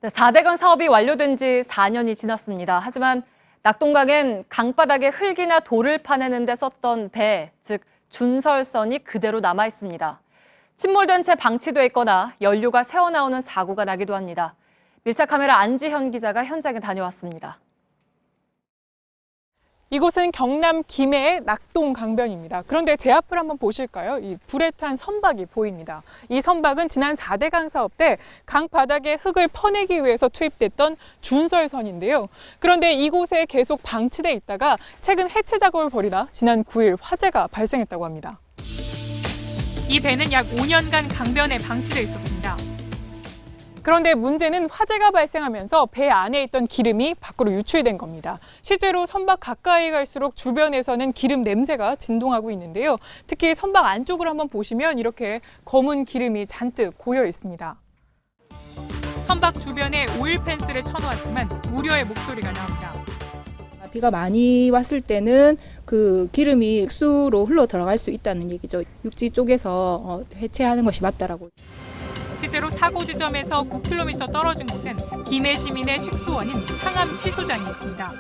4대강 사업이 완료된 지 4년이 지났습니다. 하지만 낙동강엔 강바닥에 흙이나 돌을 파내는 데 썼던 배, 즉 준설선이 그대로 남아 있습니다. 침몰된 채 방치돼 있거나 연료가 새어나오는 사고가 나기도 합니다. 밀착 카메라 안지현 기자가 현장에 다녀왔습니다. 이곳은 경남 김해의 낙동강변입니다. 그런데 제 앞을 한번 보실까요? 이 불에 탄 선박이 보입니다. 이 선박은 지난 4대강 사업 때 강바닥에 흙을 퍼내기 위해서 투입됐던 준설선인데요. 그런데 이곳에 계속 방치돼 있다가 최근 해체 작업을 벌이다 지난 9일 화재가 발생했다고 합니다. 이 배는 약 5년간 강변에 방치돼 있었습니다. 그런데 문제는 화재가 발생하면서 배 안에 있던 기름이 밖으로 유출된 겁니다. 실제로 선박 가까이 갈수록 주변에서는 기름 냄새가 진동하고 있는데요. 특히 선박 안쪽을 한번 보시면 이렇게 검은 기름이 잔뜩 고여 있습니다. 선박 주변에 오일 펜스를 쳐놓았지만 우려의 목소리가 나옵니다. 비가 많이 왔을 때는 그 기름이 육수로 흘러 들어갈 수 있다는 얘기죠. 육지 쪽에서 해체하는 것이 맞다라고. 실제로 사고 지점에서 9km 떨어진 곳엔 김해 시민의 식수원인 창암 치수장이 있습니다.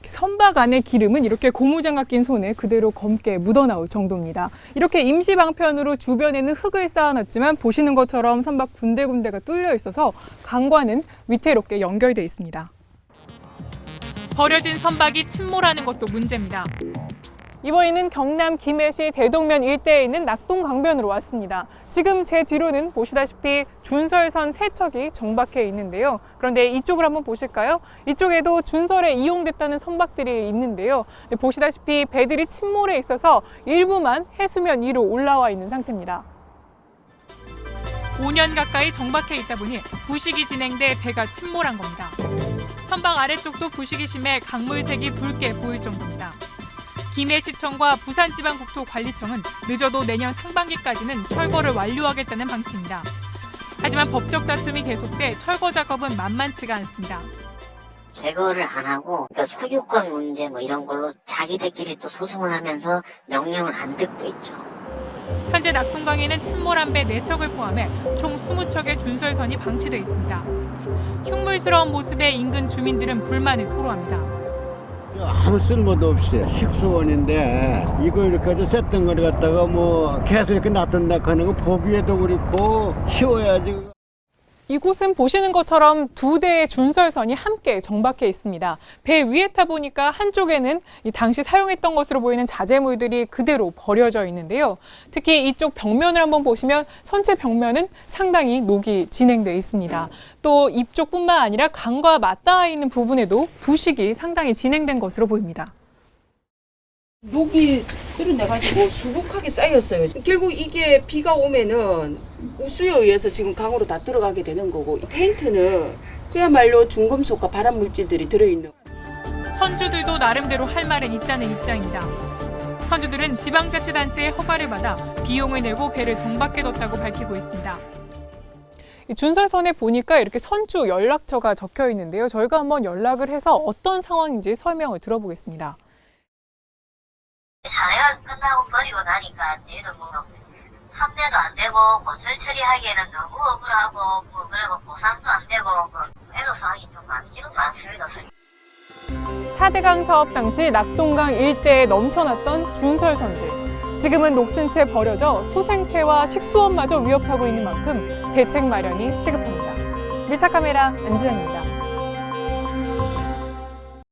선박 안의 기름은 이렇게 고무장갑 낀 손에 그대로 검게 묻어나올 정도입니다. 이렇게 임시 방편으로 주변에는 흙을 쌓아놨지만 보시는 것처럼 선박 군데군데가 뚫려 있어서 강과는 위태롭게 연결돼 있습니다. 버려진 선박이 침몰하는 것도 문제입니다. 이번에는 경남 김해시 대동면 일대에 있는 낙동강변으로 왔습니다. 지금 제 뒤로는 보시다시피 준설선 3척이 정박해 있는데요. 그런데 이쪽을 한번 보실까요? 이쪽에도 준설에 이용됐다는 선박들이 있는데요. 보시다시피 배들이 침몰해 있어서 일부만 해수면 위로 올라와 있는 상태입니다. 5년 가까이 정박해 있다 보니 부식이 진행돼 배가 침몰한 겁니다. 선박 아래쪽도 부식이 심해 강물색이 붉게 보일 정도입니다. 김해시청과 부산지방국토관리청은 늦어도 내년 상반기까지는 철거를 완료하겠다는 방침입니다. 하지만 법적 다툼이 계속돼 철거 작업은 만만치가 않습니다. 제거를 안 하고 소유권 문제 이런 걸로 자기들끼리 또 소송을 하면서 명령을 안 듣고 있죠. 현재 낙동강에는 침몰한 배 4척을 포함해 총 20척의 준설선이 방치돼 있습니다. 흉물스러운 모습에 인근 주민들은 불만을 토로합니다. 아무 쓸모도 없이 식수원인데 이거 이렇게 해서 쇳덩 거리 갖다가 계속 이렇게 놔둔다 하는 거 보기에도 그렇고 치워야지. 이곳은 보시는 것처럼 2대의 준설선이 함께 정박해 있습니다. 배 위에 타보니까 한쪽에는 당시 사용했던 것으로 보이는 자재물들이 그대로 버려져 있는데요. 특히 이쪽 벽면을 한번 보시면 선체 벽면은 상당히 녹이 진행돼 있습니다. 또 입쪽뿐만 아니라 강과 맞닿아 있는 부분에도 부식이 상당히 진행된 것으로 보입니다. 녹이 흐르내가지고 수북하게 쌓였어요. 결국 이게 비가 오면은 우수에 의해서 지금 강으로 다 들어가게 되는 거고, 이 페인트는 그야말로 중금속과 발암 물질들이 들어있는. 선주들도 나름대로 할 말은 있다는 입장입니다. 선주들은 지방자치단체의 허가를 받아 비용을 내고 배를 정박해뒀다고 밝히고 있습니다. 준설선에 보니까 이렇게 선주 연락처가 적혀 있는데요. 저희가 한번 연락을 해서 어떤 상황인지 설명을 들어보겠습니다. 자네가 끝나고 버리고 나니까 얘도 판매도 안 되고 건설 처리하기에는 너무 억울하고 그리고 보상도 안 되고 애로사항이 좀 많기는 많습니다. 4대강 사업 당시 낙동강 일대에 넘쳐났던 준설선들. 지금은 녹슨 채 버려져 수생태와 식수원마저 위협하고 있는 만큼 대책 마련이 시급합니다. 밀착 카메라 안지현입니다.